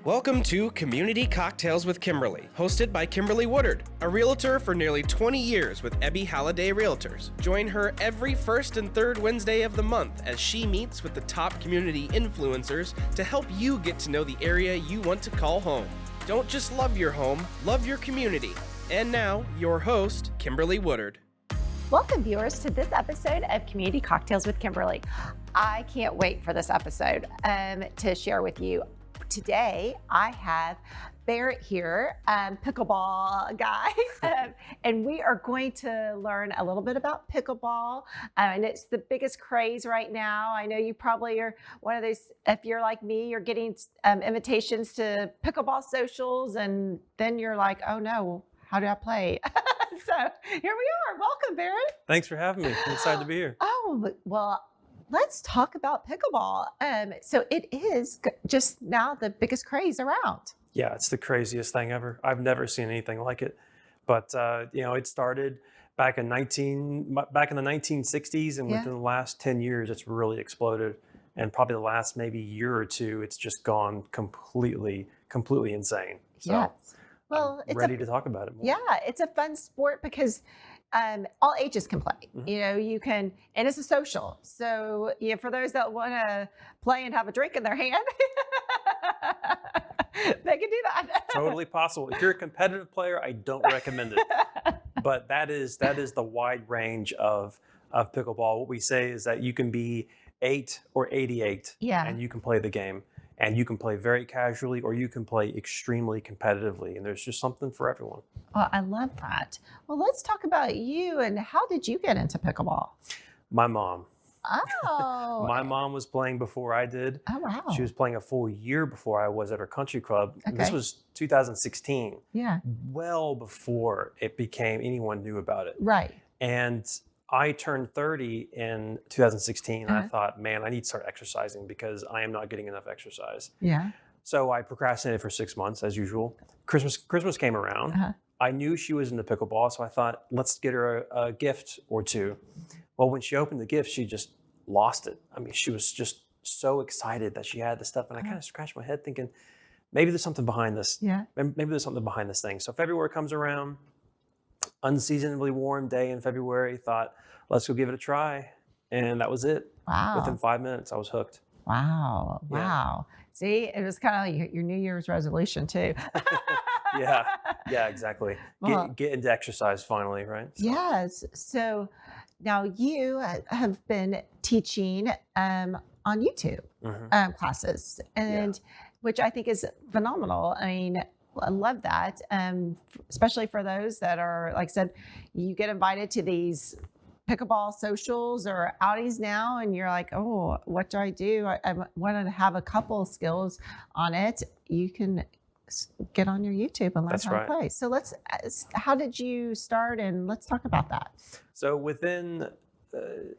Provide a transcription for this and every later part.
Welcome to Community Cocktails with Kimberly, hosted by Kimberly Woodard, a realtor for nearly 20 years with Ebby Halliday Realtors. Join her every first and third Wednesday of the month as she meets with the top community influencers to help you get to know the area you want to call home. Don't just love your home, love your community. And now, your host, Kimberly Woodard. Welcome, viewers, to this episode of Community Cocktails with Kimberly. I can't wait for this episode to share with you. Today, I have Barrett here, pickleball guy, and we are going to learn a little bit about pickleball, and it's the biggest craze right now. I know you probably are one of those, if you're like me, you're getting invitations to pickleball socials, and then you're like, oh no, how do I play? So here we are. Welcome, Barrett. Thanks for having me. I'm excited to be here. Oh, well, let's talk about pickleball. So it is just now the biggest craze around. Yeah, it's the craziest thing ever. I've never seen anything like it. But it started back in the 1960s, and within the last 10 years, it's really exploded. And probably the last maybe year or two, it's just gone completely insane. So Yes. Well, I'm ready to talk about it more. Yeah, it's a fun sport because all ages can play. Mm-hmm. You know, you can, and it's a social. So, for those that want to play and have a drink in their hand, they can do that. Totally possible. If you're a competitive player, I don't recommend it. But that is the wide range of pickleball. What we say is that you can be 8 or 88, and you can play the game. And you can play very casually, or you can play extremely competitively. And there's just something for everyone. Oh, I love that. Well, let's talk about you and how did you get into pickleball? My mom. Oh. My mom was playing before I did. Oh, wow. She was playing a full year before I was at her country club. Okay. This was 2016. Yeah. Well before it became anyone knew about it. Right. And I turned 30 in 2016. And I thought, man, I need to start exercising because I am not getting enough exercise. Yeah. So I procrastinated for 6 months as usual. Christmas came around. I knew she was into pickleball, so I thought, let's get her a gift or two. Well, when she opened the gift, she just lost it. I mean, she was just so excited that she had this stuff. And I kind of scratched my head thinking, maybe there's something behind this. Yeah. Maybe there's something behind this thing. So February comes around, unseasonably warm day in February, thought, let's go give it a try. And that was it. Wow. Within 5 minutes, I was hooked. Wow. Yeah. Wow. See, it was kind of like your New Year's resolution too. Yeah, exactly. Well, Get into exercise finally, right? So. Yes. So now you have been teaching on YouTube classes, and which I think is phenomenal. I mean, I love that, especially for those that are, like I said, you get invited to these pickleball socials or outings now, and you're like, oh, what do? I want to have a couple skills on it. You can get on your YouTube and learn how to play. So how did you start? And let's talk about that. So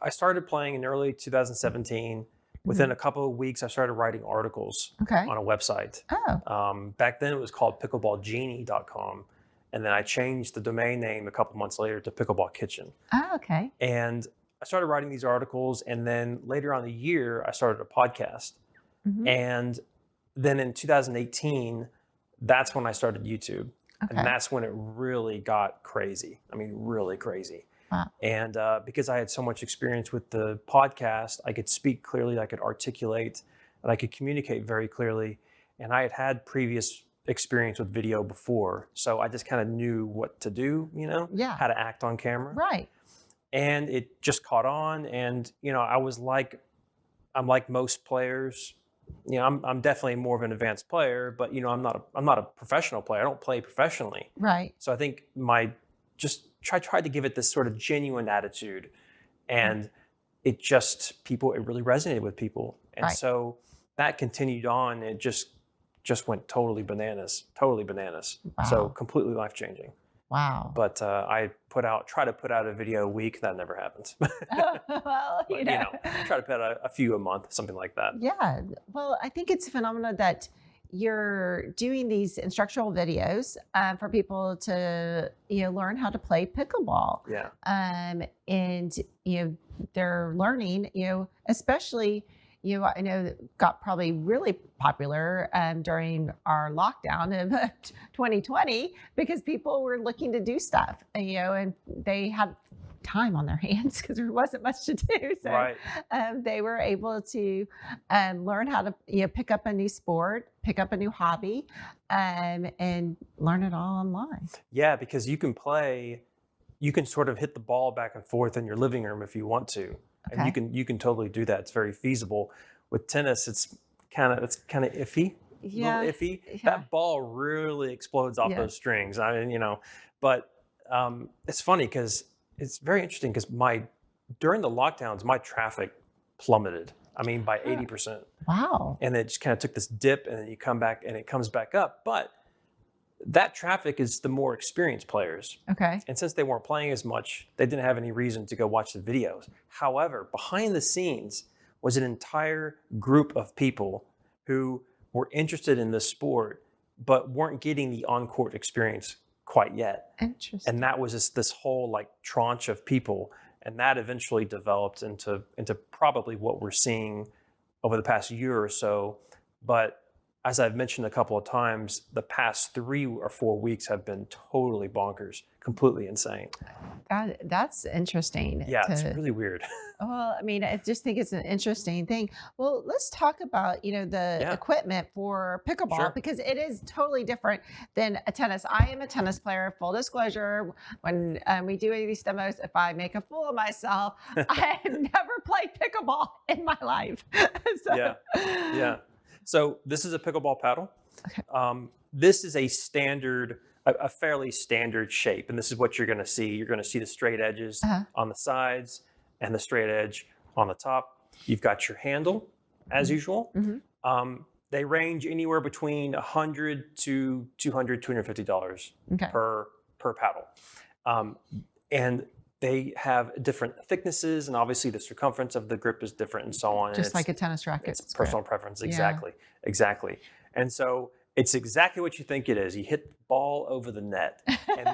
I started playing in early 2017. Within a couple of weeks, I started writing articles on a website. Oh. Back then it was called pickleballgenie.com. And then I changed the domain name a couple months later to Pickleball Kitchen. Oh, okay. And I started writing these articles. And then later on the year, I started a podcast. And then in 2018, that's when I started YouTube. Okay. And that's when it really got crazy. I mean, really crazy. Wow. And because I had so much experience with the podcast, I could speak clearly, I could articulate, and I could communicate very clearly. And I had previous experience with video before. So I just kind of knew what to do, how to act on camera. Right. And it just caught on. And, I'm like most players. I'm definitely more of an advanced player, but I'm not a professional player. I don't play professionally. Right. So I think tried to give it this sort of genuine attitude, and it really resonated with people. And so that continued on. It just went totally bananas. Wow. So completely life-changing. Wow. But I try to put out a video a week. That never happens. Well, try to put out a few a month, something like that. Yeah. Well, I think it's a phenomenon that you're doing these instructional videos for people to, learn how to play pickleball. Yeah. And, they're learning, especially I know that got probably really popular during our lockdown of 2020 because people were looking to do stuff, and they had time on their hands because there wasn't much to do. So Right. they were able to learn how to pick up a new sport, pick up a new hobby, and learn it all online. Yeah, because you can sort of hit the ball back and forth in your living room if you want to. And you can totally do that. It's very feasible. With tennis, it's kind of iffy. Yeah. A little iffy. Yeah. That ball really explodes off those strings. I mean, but it's funny because it's very interesting because during the lockdowns, my traffic plummeted. I mean, by 80%. Wow. And it just kind of took this dip, and then you come back and it comes back up. But that traffic is the more experienced players. Okay. And since they weren't playing as much, they didn't have any reason to go watch the videos. However, behind the scenes was an entire group of people who were interested in this sport, but weren't getting the on-court experience quite yet. Interesting. And that was just this whole tranche of people. And that eventually developed into probably what we're seeing over the past year or so. But as I've mentioned a couple of times, the past 3 or 4 weeks have been totally bonkers, completely insane. That's interesting. Yeah, it's really weird. Well, I mean, I just think it's an interesting thing. Well, let's talk about, the equipment for pickleball, Sure. because it is totally different than a tennis. I am a tennis player, full disclosure. When we do any of these demos, if I make a fool of myself, I have never played pickleball in my life. Yeah. So this is a pickleball paddle. Okay. This is a fairly standard shape, and this is what you're going to see. You're going to see the straight edges on the sides and the straight edge on the top. You've got your handle, as usual. Mm-hmm. They range anywhere between $100 to $200, $250 per paddle, and they have different thicknesses, and obviously the circumference of the grip is different, and so on. Just like a tennis racket. It's personal preference, exactly. And so it's exactly what you think it is. You hit the ball over the net, and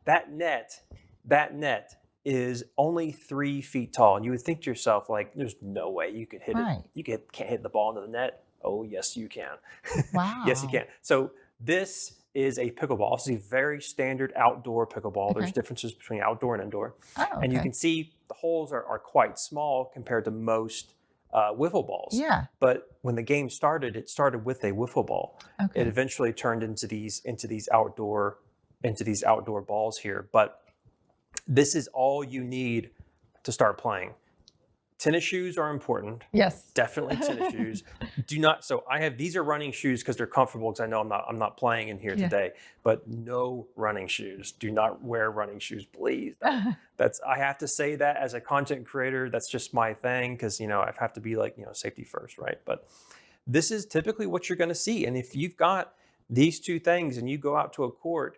that net is only 3 feet tall. And you would think to yourself, there's no way you could hit it. You can't hit the ball into the net. Oh, yes, you can. Wow. Yes, you can. So this is a pickleball. This is a very standard outdoor pickleball. There's differences between outdoor and indoor. Oh, okay. And you can see the holes are quite small compared to most wiffle balls. Yeah. But when the game started, it started with a wiffle ball. Okay. It eventually turned into these outdoor balls here. But this is all you need to start playing. Tennis shoes are important. Yes. Definitely tennis shoes. These are running shoes because they're comfortable, because I know I'm not playing in here today, but no running shoes. Do not wear running shoes, please. I have to say that as a content creator, that's just my thing, because I have to be safety first, right? But this is typically what you're going to see. And if you've got these two things and you go out to a court,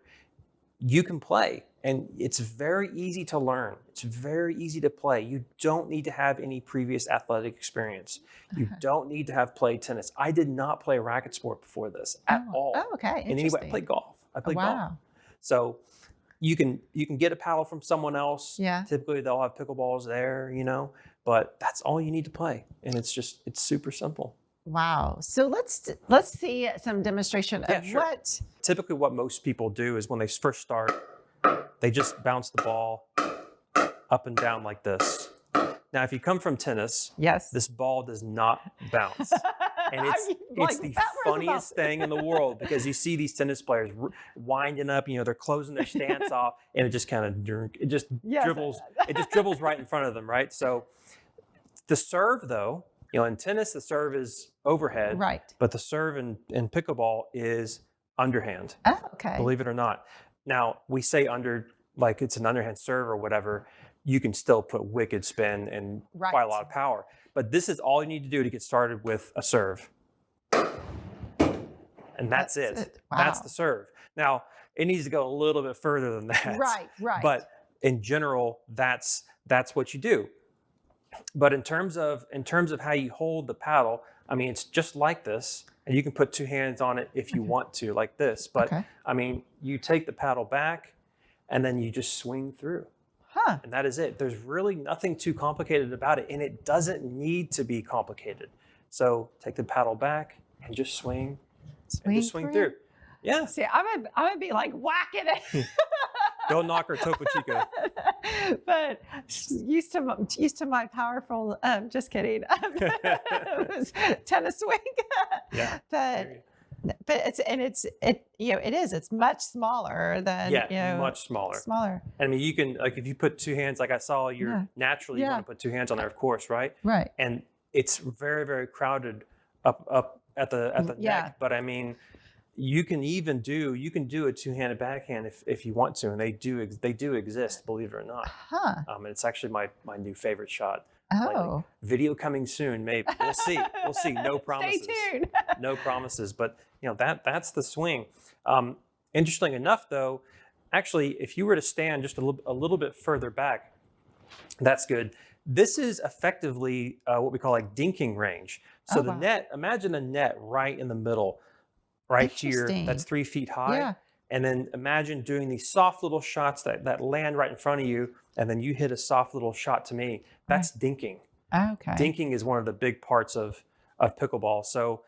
you can play. And it's very easy to learn. It's very easy to play. You don't need to have any previous athletic experience. You don't need to have played tennis. I did not play a racket sport before this at all. Oh, okay. In any way, I played golf. Golf. So you can get a paddle from someone else. Yeah. Typically they'll have pickleballs there, but that's all you need to play. And it's super simple. Wow. So let's see some demonstration of what. Typically what most people do is when they first start, they just bounce the ball up and down like this. Now, if you come from tennis, this ball does not bounce. And it's the funniest thing in the world, because you see these tennis players winding up, they're closing their stance off, and it just dribbles right in front of them, right? So the serve, though, in tennis, the serve is overhead, right? But the serve in pickleball is underhand. Oh, okay. Believe it or not. Now, we say it's an underhand serve or whatever, you can still put wicked spin and quite a lot of power. But this is all you need to do to get started with a serve. And that's it. Wow. That's the serve. Now, it needs to go a little bit further than that. Right. But in general, that's what you do. But in terms of how you hold the paddle, I mean, it's just like this. And you can put 2 hands on it if you want to, like this. But I mean, you take the paddle back and then you just swing through. And that is it. There's really nothing too complicated about it. And it doesn't need to be complicated. So take the paddle back and just swing and just swing through. through. Yeah. See, I'm gonna be like whacking it. Don't knock her Topo Chico. But used to my powerful. Just kidding. It was tennis swing. Yeah. But it's much smaller than much smaller. Smaller. I mean, you can, like, if you put two hands, like I saw, naturally you want to put two hands on there, of course, right? Right. And it's very, very crowded up at the neck. But I mean, you can do a two-handed backhand if you want to, and they do exist, believe it or not. Huh. And it's actually my new favorite shot. Oh. Lately. Video coming soon, maybe. We'll see. We'll see. No promises. Stay tuned. No promises. But that's the swing. Interesting enough, though, actually, if you were to stand just a little bit further back, that's good. This is effectively what we call like dinking range. So the net, imagine a net right in the middle, right here. That's 3 feet high. Yeah. And then imagine doing these soft little shots that land right in front of you, and then you hit a soft little shot to me. That's dinking. Okay. Dinking is one of the big parts of pickleball. So,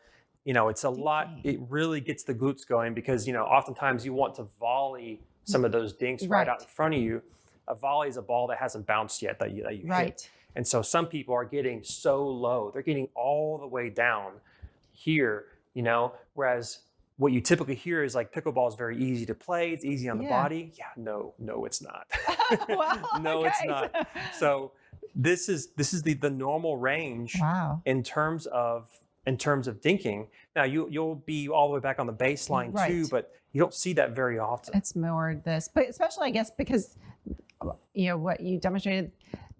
it's a lot. It really gets the glutes going because, oftentimes you want to volley some of those dinks right out in front of you. A volley is a ball that hasn't bounced yet that you hit. And so some people are getting so low. They're getting all the way down here, whereas what you typically hear is like pickleball is very easy to play. It's easy on the body. Yeah, no, it's not. It's not. So this is the normal range in terms of dinking. Now you'll be all the way back on the baseline too, but you don't see that very often. It's more this, but especially I guess because what you demonstrated,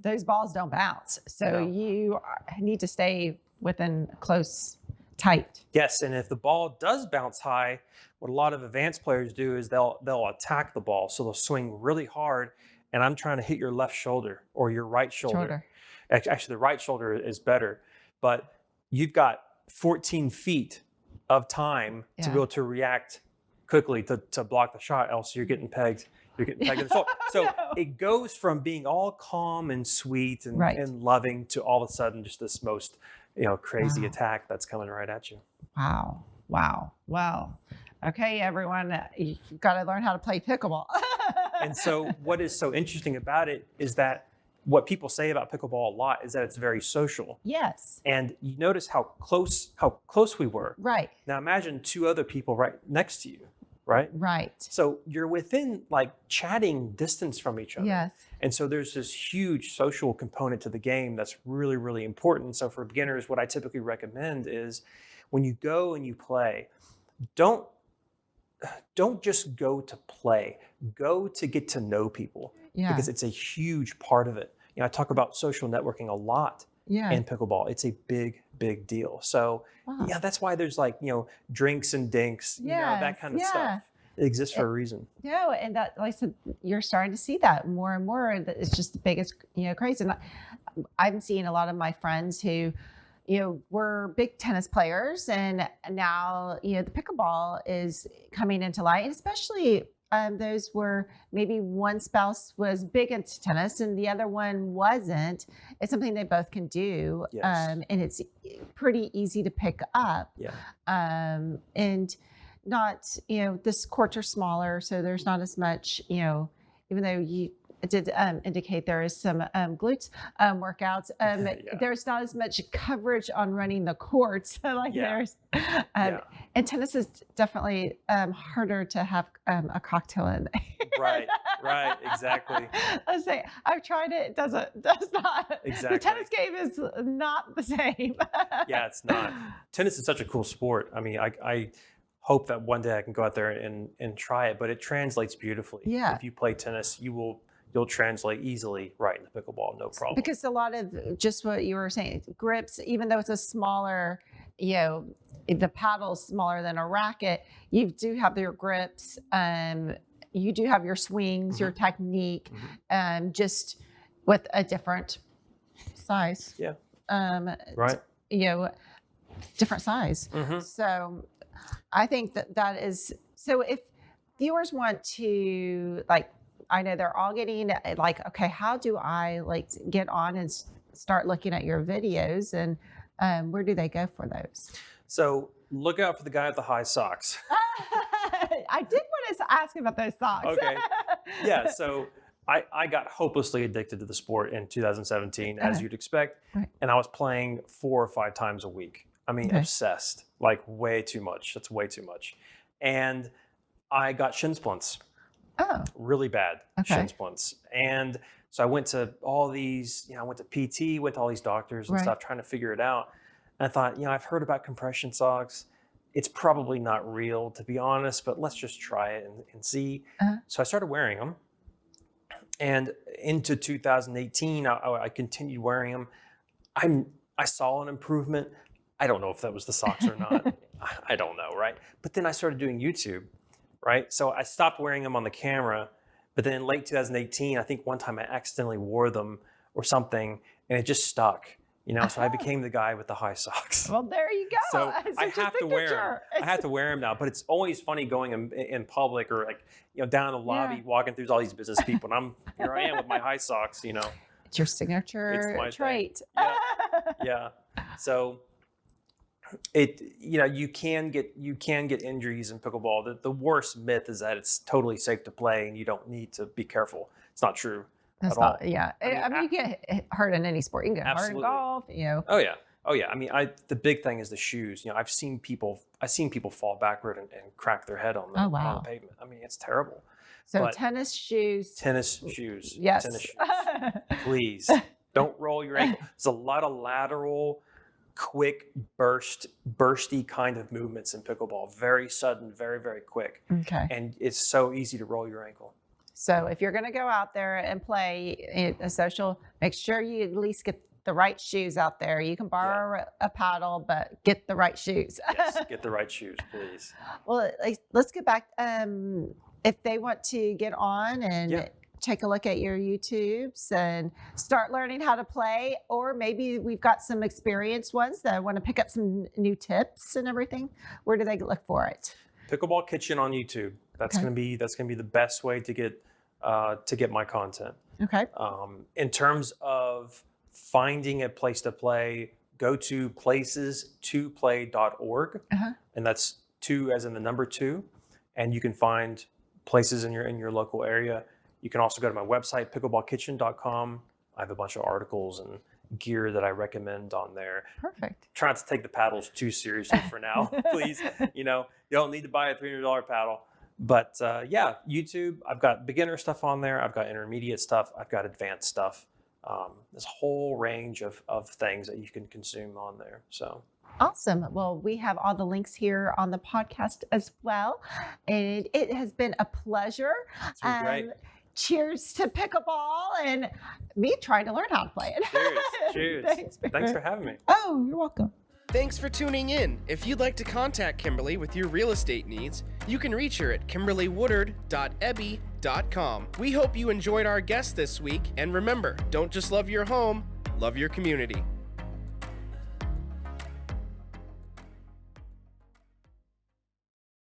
those balls don't bounce, so you need to stay within close. Tight. Yes, and if the ball does bounce high, what a lot of advanced players do is they'll attack the ball. So they'll swing really hard, and I'm trying to hit your left shoulder or your right shoulder. Actually, the right shoulder is better, but you've got 14 feet of time to be able to react quickly to block the shot, else you're getting pegged. You're getting pegged in the shoulder. So it goes from being all calm and sweet and loving to all of a sudden just this most crazy attack that's coming right at you. Wow. Well, okay, everyone, you've got to learn how to play pickleball. And so what is so interesting about it is that what people say about pickleball a lot is that it's very social. Yes. And you notice how close we were. Right. Now imagine two other people right next to you, right? Right. So you're within like chatting distance from each other. Yes. And so there's this huge social component to the game that's really, really important. So for beginners, what I typically recommend is when you go and you play, don't just go to play, go to get to know people because it's a huge part of it. I talk about social networking a lot in pickleball. It's a big, big deal. So that's why there's like, drinks and dinks, that kind of stuff. It exists for a reason. No, and that, like I said, you're starting to see that more and more. It's just the biggest, craze. And I'm seeing a lot of my friends who, were big tennis players, and now, the pickleball is coming into light, and especially those where maybe one spouse was big into tennis and the other one wasn't. It's something they both can do, and it's pretty easy to pick up. And not, this courts are smaller, so there's not as much, even though you did indicate there is some glutes workouts, there's not as much coverage on running the courts there's, and tennis is definitely harder to have a cocktail in. Right, exactly. Let's say I've tried it, does not. Exactly. The tennis game is not the same. Yeah, it's not. Tennis is such a cool sport. I mean, I hope that one day I can go out there and try it, but it translates beautifully. If you play tennis, you'll translate easily right into pickleball, no problem. Because a lot of just what you were saying, grips, even though it's a smaller, the paddle's smaller than a racket, you do have your grips, you do have your swings, your technique, just with a different size. Different size. So I think that is, so if viewers want to, I know they're all getting okay, how do I get on and start looking at your videos? And Where do they go for those? So look out for the guy with the high socks. I did want to ask about those socks. Okay. Yeah. So I got hopelessly addicted to the sport in 2017, as you'd expect. Right. And I was playing 4 or 5 times a week. I mean, obsessed, like way too much. That's way too much. And I got shin splints. Oh. Really bad shin splints. And so I went to all these, I went to PT, went to all these doctors and stuff, trying to figure it out. And I thought, I've heard about compression socks. It's probably not real, to be honest, but let's just try it and see. So I started wearing them. And into 2018, I continued wearing them. I saw an improvement. I don't know if that was the socks or not. I don't know, right? But then I started doing YouTube, right? So I stopped wearing them on the camera. But then in late 2018, I think one time I accidentally wore them or something, and it just stuck. So I became the guy with the high socks. Well, there you go. So I have to wear them. I have to wear them now. But it's always funny going in public or down in the lobby, walking through all these business people, and here I am with my high socks. It's your signature trait. Yeah. So you can get injuries in pickleball. The worst myth is that it's totally safe to play and you don't need to be careful. It's not true. That's not, yeah. I mean, you get hurt in any sport. You can get hurt in golf, Oh yeah. I mean, the big thing is the shoes. I've seen people fall backward and crack their head on the pavement. I mean, it's terrible. So tennis shoes. Yes. Tennis shoes. Please don't roll your ankle. There's a lot of lateral, quick bursty kind of movements in pickleball. Very sudden, very, very quick. Okay. And it's so easy to roll your ankle. So if you're going to go out there and play a social, make sure you at least get the right shoes out there. You can borrow a paddle, but get the right shoes. Yes, get the right shoes, please. Well, let's get back. If they want to get on and take a look at your YouTubes and start learning how to play, or maybe we've got some experienced ones that want to pick up some new tips and everything, where do they look for it? Pickleball Kitchen on YouTube. That's gonna be the best way to get my content. Okay. In terms of finding a place to play, go to places2play.org, and that's 2 as in the number 2, and you can find places in your local area. You can also go to my website, pickleballkitchen.com. I have a bunch of articles and gear that I recommend on there. Perfect. Try not to take the paddles too seriously for now, please. You don't need to buy a $300 paddle. But YouTube, I've got beginner stuff on there. I've got intermediate stuff. I've got advanced stuff. There's a whole range of things that you can consume on there. So awesome. Well, we have all the links here on the podcast as well. And it has been a pleasure. It's been great. Cheers to pickleball and me trying to learn how to play it. Cheers. Thanks for having me. Oh, you're welcome. Thanks for tuning in. If you'd like to contact Kimberly with your real estate needs, you can reach her at kimberlywoodard.ebby.com. We hope you enjoyed our guest this week, and remember, don't just love your home, love your community.